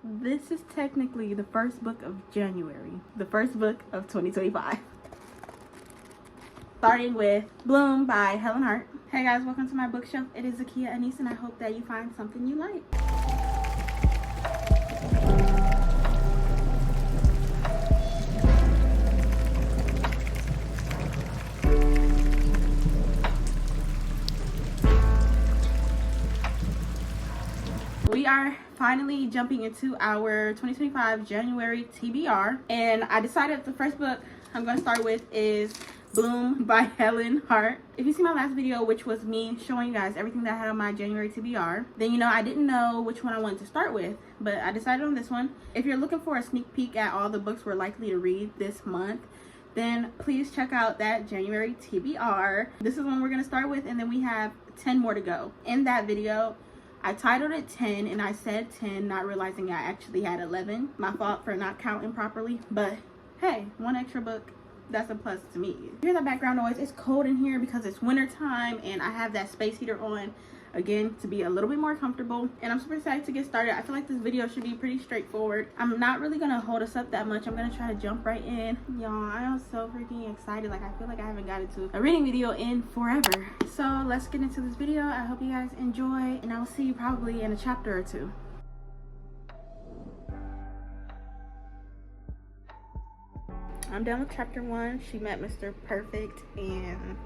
This is technically the first book of January, the first book of 2025. Starting with Bloom by Helen Hart. Hey guys, welcome to my bookshelf. It is Zakia Anise, and I hope that you find something you like. We are finally jumping into our 2025 January TBR, and I decided the first book I'm going to start with is Bloom by Helen Hart. If you see my last video, which was me showing you guys everything that I had on my January TBR, then you know I didn't know which one I wanted to start with, but I decided on this one. If you're looking for a sneak peek at all the books we're likely to read this month, then please check out that January TBR. This is one we're going to start with, and then we have 10 more to go. In that video, I titled it 10 and I said 10, not realizing I actually had 11. My fault for not counting properly, but hey, one extra book, that's a plus to me. You hear that background noise? It's cold in here because it's winter time and I have that space heater on again to be a little bit more comfortable, and I'm super excited to get started. I feel like this video should be pretty straightforward. I'm not really gonna hold us up that much. I'm gonna try to jump right in. Y'all, I am so freaking excited. Like, I feel like I haven't gotten to a reading video in forever. So let's get into this video. I hope you guys enjoy, and I'll see you probably in a chapter or two. I'm done with chapter 1. She met Mr. Perfect, and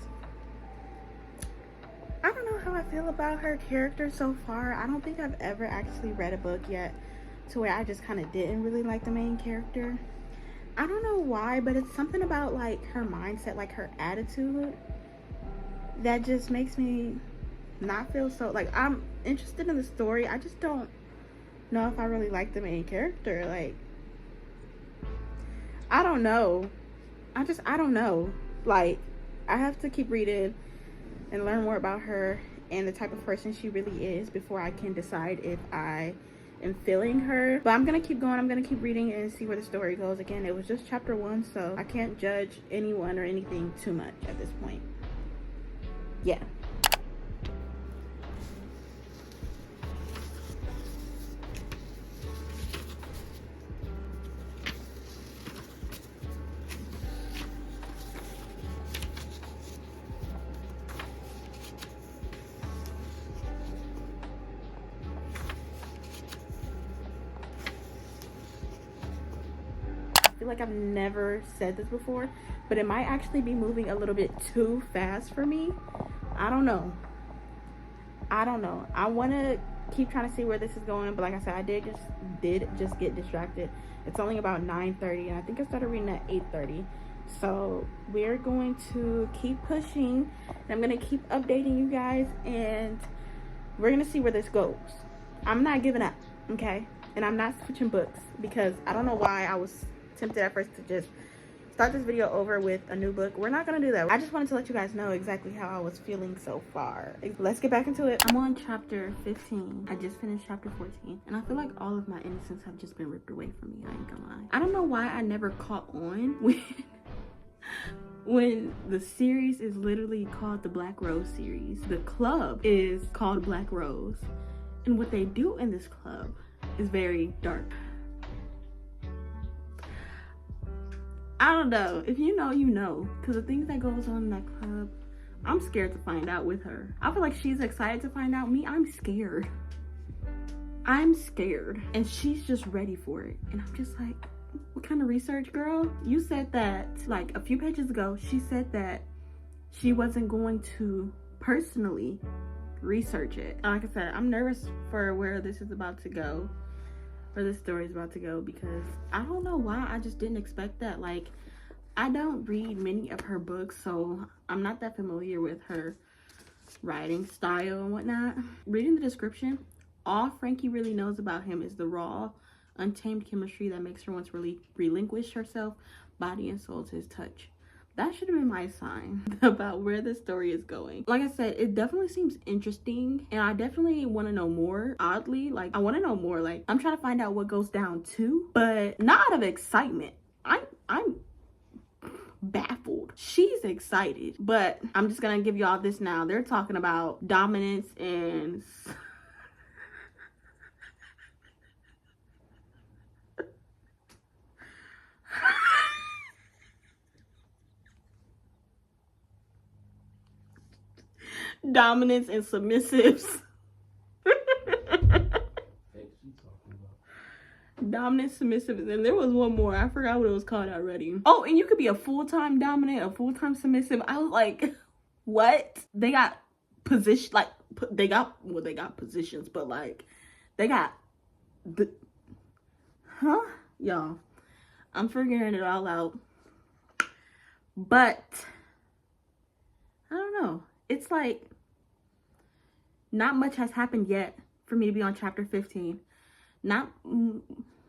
I don't know how I feel about her character so far. I don't think I've ever actually read a book yet to where I just kind of didn't really like the main character. I don't know why, but it's something about like her mindset, like her attitude, that just makes me not feel so, like, I'm interested in the story. I just don't know if I really like the main character. Like, I don't know. I don't know. Like, I have to keep reading and learn more about her and the type of person she really is before I can decide if I am feeling her. But I'm gonna keep going. I'm gonna keep reading and see where the story goes. Again, it was just chapter 1, so I can't judge anyone or anything too much at this point. Yeah. Like, I've never said this before, but it might actually be moving a little bit too fast for me. I don't know. I want to keep trying to see where this is going, but like I said, I did just get distracted. It's only about 9:30, and I think I started reading at 8:30. So we're going to keep pushing, and I'm going to keep updating you guys, and we're going to see where this goes. I'm not giving up, okay? And I'm not switching books because I don't know why I was tempted at first to just start this video over with a new book. We're not gonna do that. I just wanted to let you guys know exactly how I was feeling so far. Let's get back into it. I'm on chapter 15. I just finished chapter 14, and I feel like all of my innocence have just been ripped away from me. I ain't gonna lie. I don't know why I never caught on when the series is literally called the Black Rose series. The club is called Black Rose, and what they do in this club is very dark. I don't know. If you know, you know. Because the things that goes on in that club, I'm scared to find out with her. I feel like she's excited to find out. Me, I'm scared. I'm scared. And she's just ready for it. And I'm just like, what kind of research, girl? You said that, like, a few pages ago, she said that she wasn't going to personally research it. Like I said, I'm nervous for where this is about to go. Where this story is about to go, because I don't know why I just didn't expect that. Like, I don't read many of her books, so I'm not that familiar with her writing style and whatnot. Reading the description, all Frankie really knows about him is the raw, untamed chemistry that makes her want to relinquish herself, body and soul, to his touch. That should have been my sign about where the story is going. Like I said, it definitely seems interesting, and I definitely want to know more. Oddly, like, I want to know more. Like, I'm trying to find out what goes down too, but not out of excitement. I'm baffled. She's excited, but I'm just gonna give y'all this now. They're talking about dominance and Dominance and submissives. Dominant, submissive, and there was one more. I forgot what it was called already. Oh, and you could be a full-time dominant, a full-time submissive. I was like, what? They got position, like they got positions, but like they got the, huh? Y'all, I'm figuring it all out, but I don't know. It's like not much has happened yet for me to be on chapter 15.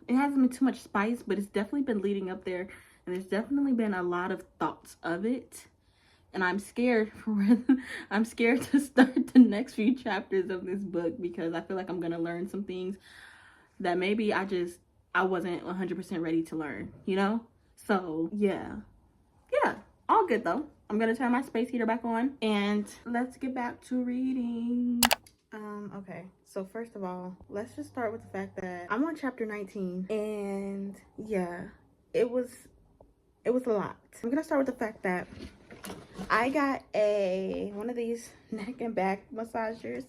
It hasn't been too much spice, but it's definitely been leading up there, and there's definitely been a lot of thoughts of it, and I'm scared I'm scared to start the next few chapters of this book, because I feel like I'm gonna learn some things that maybe I wasn't 100% ready to learn, you know? So yeah, all good though. I'm gonna turn my space heater back on, and let's get back to reading. Okay, so first of all, let's just start with the fact that I'm on chapter 19, and yeah, it was a lot. I'm gonna start with the fact that I got one of these neck and back massagers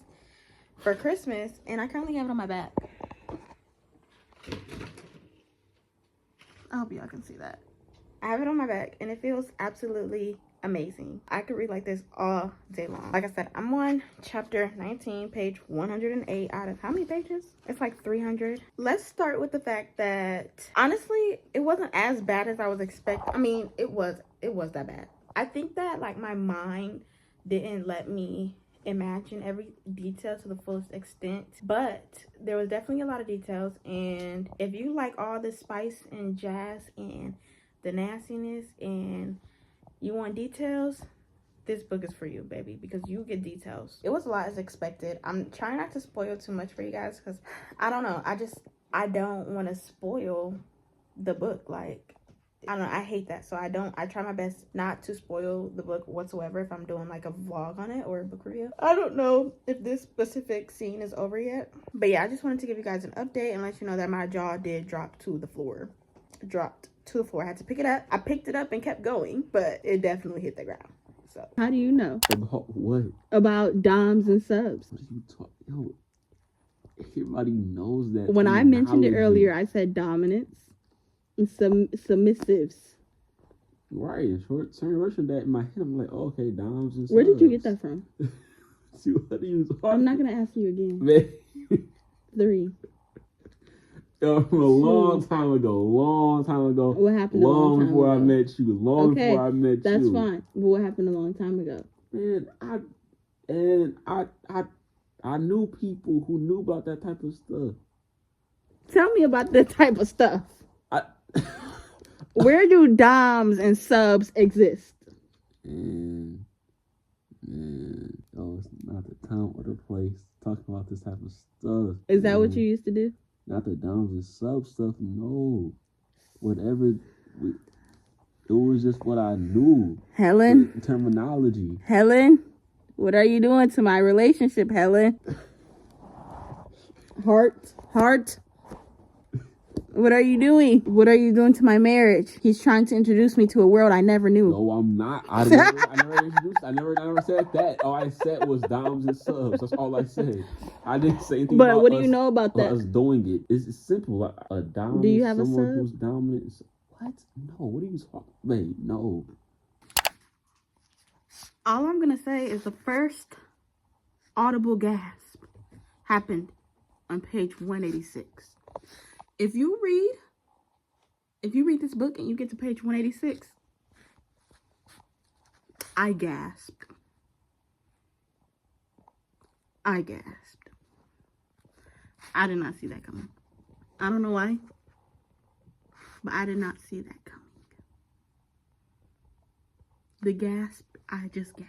for Christmas, and I currently have it on my back. I hope y'all can see that. I have it on my back, and it feels absolutely amazing. I could read like this all day long. Like I said, I'm on chapter 19, page 108 out of how many pages? It's like 300. Let's start with the fact that honestly, it wasn't as bad as I was expecting. I mean, it was that bad. I think that like my mind didn't let me imagine every detail to the fullest extent, but there was definitely a lot of details, and if you like all the spice and jazz and the nastiness and you want details, this book is for you, baby, because you get details. It was a lot as expected. I'm trying not to spoil too much for you guys, because I don't know, I don't want to spoil the book. Like, I don't know, I hate that. So I try my best not to spoil the book whatsoever if I'm doing like a vlog on it or a book review. I don't know if this specific scene is over yet, but yeah, I just wanted to give you guys an update and let you know that my jaw did drop to the floor. Dropped to the floor. I had to pick it up. I picked it up and kept going, but it definitely hit the ground. So how do you know? About what? About doms and subs. What are you talking? Yo, everybody knows that. When I mentioned it earlier, I said dominance and submissives. Right. Short term version of that in my head, I'm like, oh, okay, doms and subs. Where did you get that from? See, what are you talking? I'm not gonna ask you again. Man. 3. From a long time ago. What happened long before I met you. Long before I met you. That's fine. But what happened a long time ago? Man, I knew people who knew about that type of stuff. Tell me about that type of stuff. Where do doms and subs exist? Man, oh, it's not the time or the place talking about this type of stuff. Is that what you used to do? Not the doms and sub stuff, no. Whatever, it was just what I knew. Helen? The terminology. Helen? What are you doing to my relationship, Helen? Heart? What are you doing? What are you doing to my marriage? He's trying to introduce me to a world I never knew. No, I'm not. I never said that. All I said was doms and subs. That's all I said. I didn't say anything but about what do you know about that? Us doing it. It's simple. A dom do you is have someone a sub? who's dominant. What? No, what are you talking about? Wait, no. All I'm going to say is the first audible gasp happened on page 186. If you read this book and you get to page 186, I gasped. I did not see that coming. I don't know why, but I did not see that coming. The gasp, I just gasped.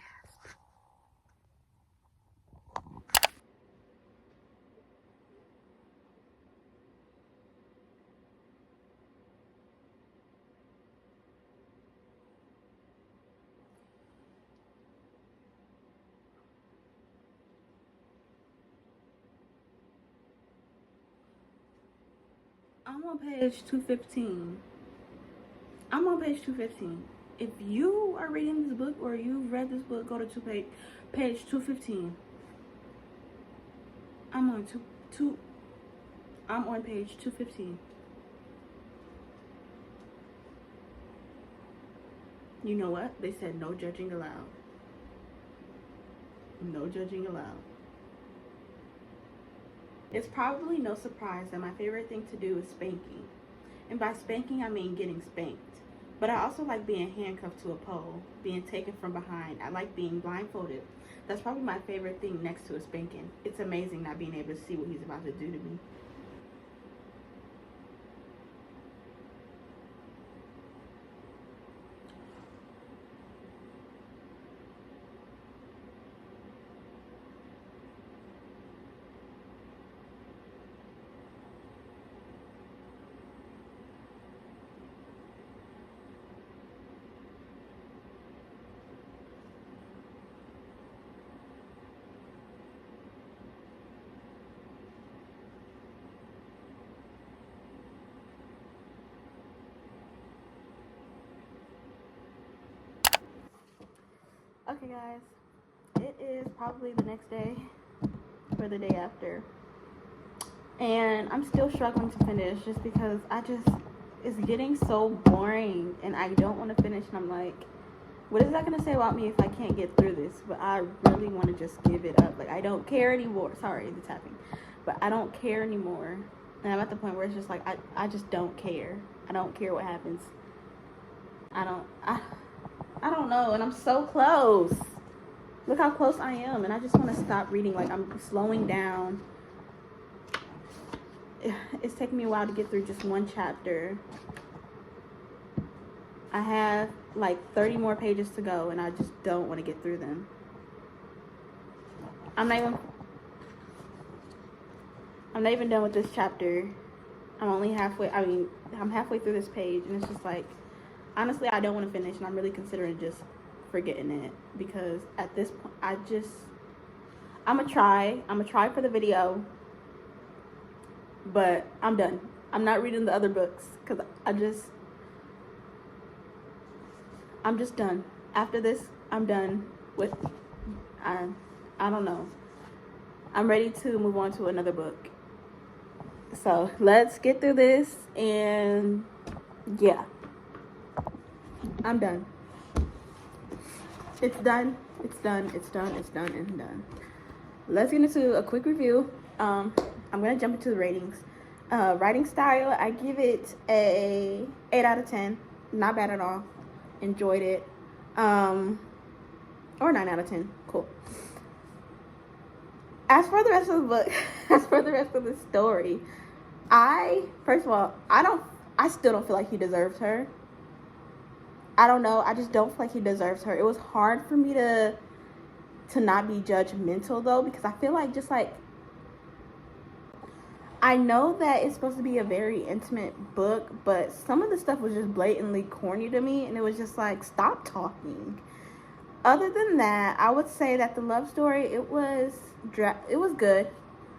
I'm on page 215. I'm on page 215. If you are reading this book or you've read this book, go to page 215. I'm on page 215. You know what? They said no judging allowed. No judging allowed. It's probably no surprise that my favorite thing to do is spanking. And by spanking, I mean getting spanked. But I also like being handcuffed to a pole, being taken from behind. I like being blindfolded. That's probably my favorite thing next to a spanking. It's amazing not being able to see what he's about to do to me. Okay guys, it is probably the next day or the day after, and I'm still struggling to finish just because it's getting so boring and I don't want to finish, and I'm like, what is that going to say about me if I can't get through this? But I really want to just give it up. Like, I don't care anymore. Sorry, the tapping. But I don't care anymore, and I'm at the point where it's just like, I just don't care. I don't care what happens. I don't know, and I'm so close. Look how close I am, and I just want to stop reading. Like, I'm slowing down. It's taking me a while to get through just one chapter. I have like 30 more pages to go, and I just don't want to get through them. I'm not even done with this chapter. I'm halfway through this page, and it's just like, honestly, I don't want to finish, and I'm really considering just forgetting it, because at this point, I'm gonna try for the video, but I'm done. I'm not reading the other books, because I'm just done. After this, I'm done with, I don't know. I'm ready to move on to another book. So let's get through this, and yeah. I'm done. It's done. It's done. It's done. It's done. It's done. Let's get into a quick review. I'm gonna jump into the ratings. Writing style, I give it a 8 out of 10. Not bad at all. Enjoyed it. Or 9 out of 10. Cool. As for the rest of the book, as for the rest of the story, first of all, I still don't feel like he deserves her. I don't know. I just don't feel like he deserves her. It was hard for me to not be judgmental, though, because I feel like, just like, I know that it's supposed to be a very intimate book, but some of the stuff was just blatantly corny to me, and it was just like, stop talking. Other than that, I would say that the love story, it was good.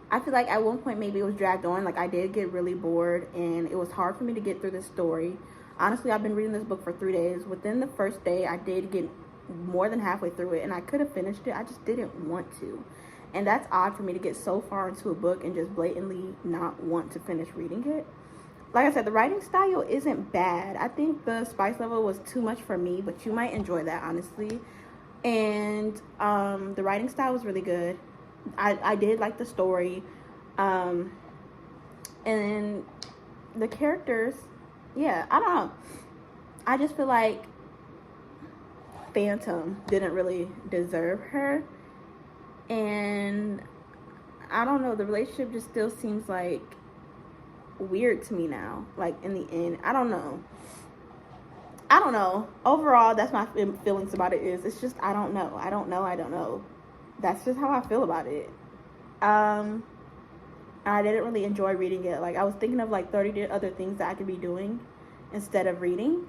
I feel like at one point maybe it was dragged on. Like, I did get really bored, and it was hard for me to get through this story. Honestly, I've been reading this book for 3 days. Within the first day, I did get more than halfway through it, and I could have finished it. I just didn't want to. And that's odd for me to get so far into a book and just blatantly not want to finish reading it. Like I said, the writing style isn't bad. I think the spice level was too much for me, but you might enjoy that, honestly. And the writing style was really good. I did like the story. And the characters, yeah, I don't know. I just feel like Phantom didn't really deserve her. And I don't know, the relationship just still seems like weird to me now. Like, in the end, I don't know. Overall, that's my feelings about it. It's just, I don't know. That's just how I feel about it. I didn't really enjoy reading it. Like, I was thinking of like 30 other things that I could be doing instead of reading.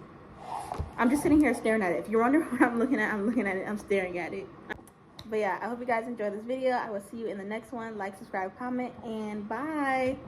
I'm just sitting here staring at it. If you're wondering what I'm looking at it. I'm staring at it. But yeah, I hope you guys enjoyed this video. I will see you in the next one. Like, subscribe, comment, and bye.